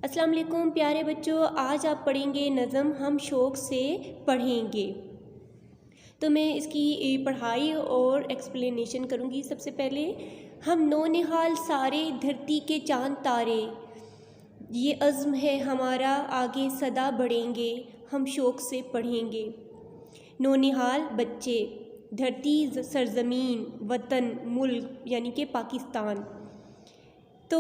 अस्सलाम वालेकुम प्यारे बच्चों, आज आप पढ़ेंगे नज़म हम शौक़ से पढ़ेंगे। तो मैं इसकी पढ़ाई और एक्सप्लेनेशन करूँगी। सबसे पहले हम नौनिहाल सारे धरती के चाँद तारे, ये अज़्म है हमारा आगे सदा बढ़ेंगे, हम शौक़ से पढ़ेंगे। नौनिहाल बच्चे, धरती सरज़मीन, वतन, मुल्क यानी कि पाकिस्तान। तो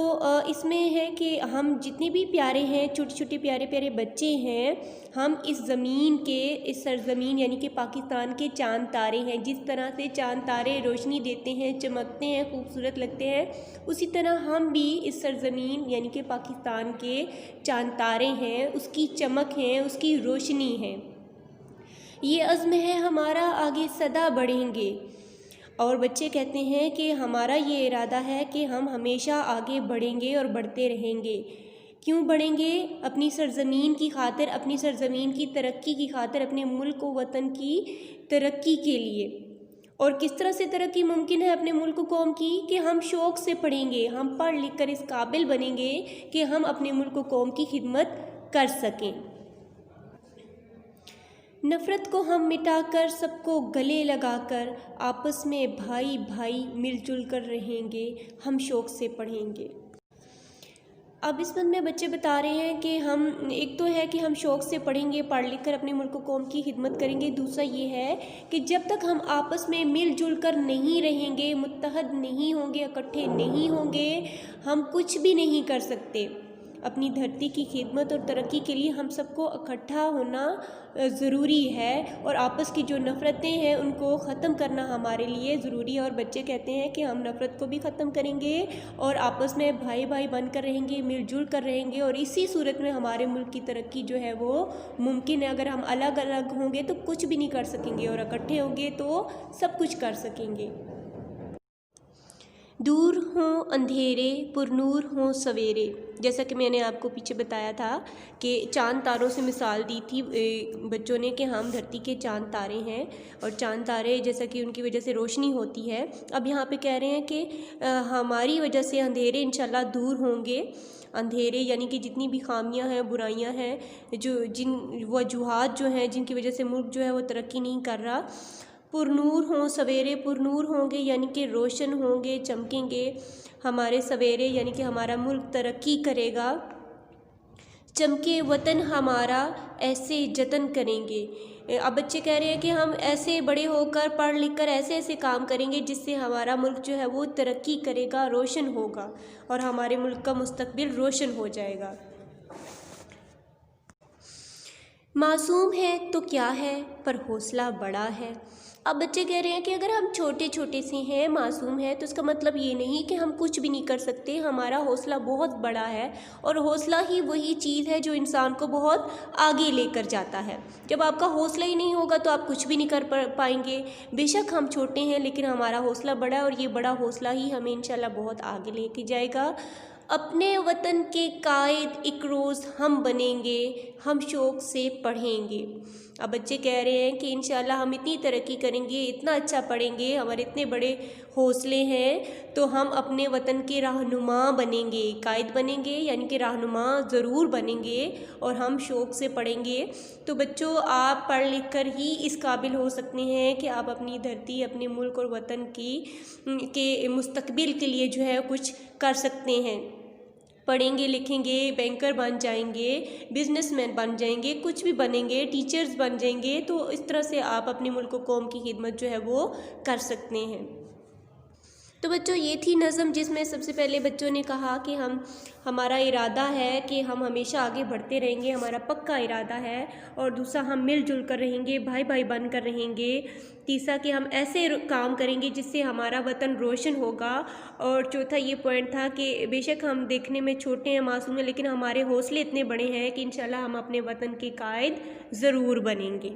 इसमें है कि हम जितने भी प्यारे हैं, छोटे छोटे प्यारे प्यारे बच्चे हैं, हम इस ज़मीन के, इस सरज़मीन यानी कि पाकिस्तान के चाँद तारे हैं। जिस तरह से चाँद तारे रोशनी देते हैं, चमकते हैं, खूबसूरत लगते हैं, उसी तरह हम भी इस सरज़मीन यानी कि पाकिस्तान के चाँद तारे हैं, उसकी चमक है, उसकी रोशनी है। ये अज़्म है हमारा आगे सदा बढ़ेंगे। और बच्चे कहते हैं कि हमारा ये इरादा है कि हम हमेशा आगे बढ़ेंगे और बढ़ते रहेंगे। क्यों बढ़ेंगे? अपनी सरज़मीन की खातिर, अपनी सरज़मीन की तरक्की की खातिर, अपने मुल्क व वतन की तरक्की के लिए। और किस तरह से तरक्की मुमकिन है अपने मुल्क कौम की? कि हम शौक़ से पढ़ेंगे, हम पढ़ लिख कर इस काबिल बनेंगे कि हम अपने मुल्क कौम की खिदमत कर सकें। नफ़रत को हम मिटाकर, सबको गले लगाकर, आपस में भाई भाई मिलजुल कर रहेंगे, हम शौक़ से पढ़ेंगे। अब इस में बच्चे बता रहे हैं कि हम, एक तो है कि हम शौक़ से पढ़ेंगे, पढ़ लिख कर अपने मुल्क कौम की खिदमत करेंगे। दूसरा ये है कि जब तक हम आपस में मिलजुल कर नहीं रहेंगे, मुत्तहद नहीं होंगे, इकट्ठे नहीं होंगे, हम कुछ भी नहीं कर सकते। अपनी धरती की खिदमत और तरक्की के लिए हम सबको इकट्ठा होना ज़रूरी है, और आपस की जो नफ़रतें हैं उनको ख़त्म करना हमारे लिए ज़रूरी है। और बच्चे कहते हैं कि हम नफ़रत को भी ख़त्म करेंगे और आपस में भाई भाई बनकर रहेंगे, मिलजुल कर रहेंगे, और इसी सूरत में हमारे मुल्क की तरक्की जो है वो मुमकिन है। अगर हम अलग अलग होंगे तो कुछ भी नहीं कर सकेंगे, और इकट्ठे होंगे तो सब कुछ कर सकेंगे। दूर हों अंधेरे, पुरनूर हों सवेरे। जैसा कि मैंने आपको पीछे बताया था कि चाँद तारों से मिसाल दी थी बच्चों ने कि हम धरती के चाँद तारे हैं, और चाँद तारे जैसा कि उनकी वजह से रोशनी होती है। अब यहाँ पे कह रहे हैं कि हमारी वजह से अंधेरे इंशाल्लाह दूर होंगे। अंधेरे यानी कि जितनी भी खामियां हैं, बुराइयां हैं, जिन वजूहात जो हैं जिनकी वजह से मुल्क जो है वो तरक्की नहीं कर रहा, पुरनूर हों सवेरे, पुरनूर होंगे यानी कि रोशन होंगे, चमकेंगे हमारे सवेरे, यानी कि हमारा मुल्क तरक्की करेगा। चमके वतन हमारा, ऐसे जतन करेंगे। अब बच्चे कह रहे हैं कि हम ऐसे बड़े होकर पढ़ लिख कर ऐसे ऐसे काम करेंगे जिससे हमारा मुल्क जो है वो तरक्की करेगा, रोशन होगा, और हमारे मुल्क का मुस्तकबिल रोशन हो जाएगा। मासूम है तो क्या है, पर हौसला बड़ा है। अब बच्चे कह रहे हैं कि अगर हम छोटे छोटे से हैं, मासूम हैं, तो इसका मतलब ये नहीं कि हम कुछ भी नहीं कर सकते। हमारा हौसला बहुत बड़ा है, और हौसला ही वही चीज़ है जो इंसान को बहुत आगे लेकर जाता है। जब आपका हौसला ही नहीं होगा तो आप कुछ भी नहीं कर पाएंगे। बेशक हम छोटे हैं, लेकिन हमारा हौसला बड़ा है, और ये बड़ा हौसला ही हमें इंशाल्लाह बहुत आगे लेके जाएगा। अपने वतन के कायद एक रोज़ हम बनेंगे, हम शौक़ से पढ़ेंगे। अब बच्चे कह रहे हैं कि इंशाल्लाह हम इतनी तरक्की करेंगे, इतना अच्छा पढ़ेंगे, हमारे इतने बड़े हौसले हैं, तो हम अपने वतन के रहनुमा बनेंगे, कायद बनेंगे, यानी कि रहनुमा ज़रूर बनेंगे, और हम शौक़ से पढ़ेंगे। तो बच्चों, आप पढ़ लिख कर ही इस काबिल हो सकते हैं कि आप अपनी धरती, अपने मुल्क और वतन के मुस्तकबिल के लिए जो है कुछ कर सकते हैं। पढ़ेंगे लिखेंगे, बैंकर बन जाएंगे, बिजनेसमैन बन जाएंगे, कुछ भी बनेंगे, टीचर्स बन जाएंगे, तो इस तरह से आप अपने मुल्क कौम की खिदमत जो है वो कर सकते हैं। तो बच्चों, ये थी नज़म जिसमें सबसे पहले बच्चों ने कहा कि हमारा इरादा है कि हम हमेशा आगे बढ़ते रहेंगे, हमारा पक्का इरादा है। और दूसरा, हम मिलजुल कर रहेंगे, भाई भाई बन कर रहेंगे। तीसरा कि हम ऐसे काम करेंगे जिससे हमारा वतन रोशन होगा। और चौथा ये पॉइंट था कि बेशक हम देखने में छोटे हैं, मासूम हैं, लेकिन हमारे हौसले इतने बड़े हैं कि इंशाल्लाह हम अपने वतन के कायद ज़रूर बनेंगे।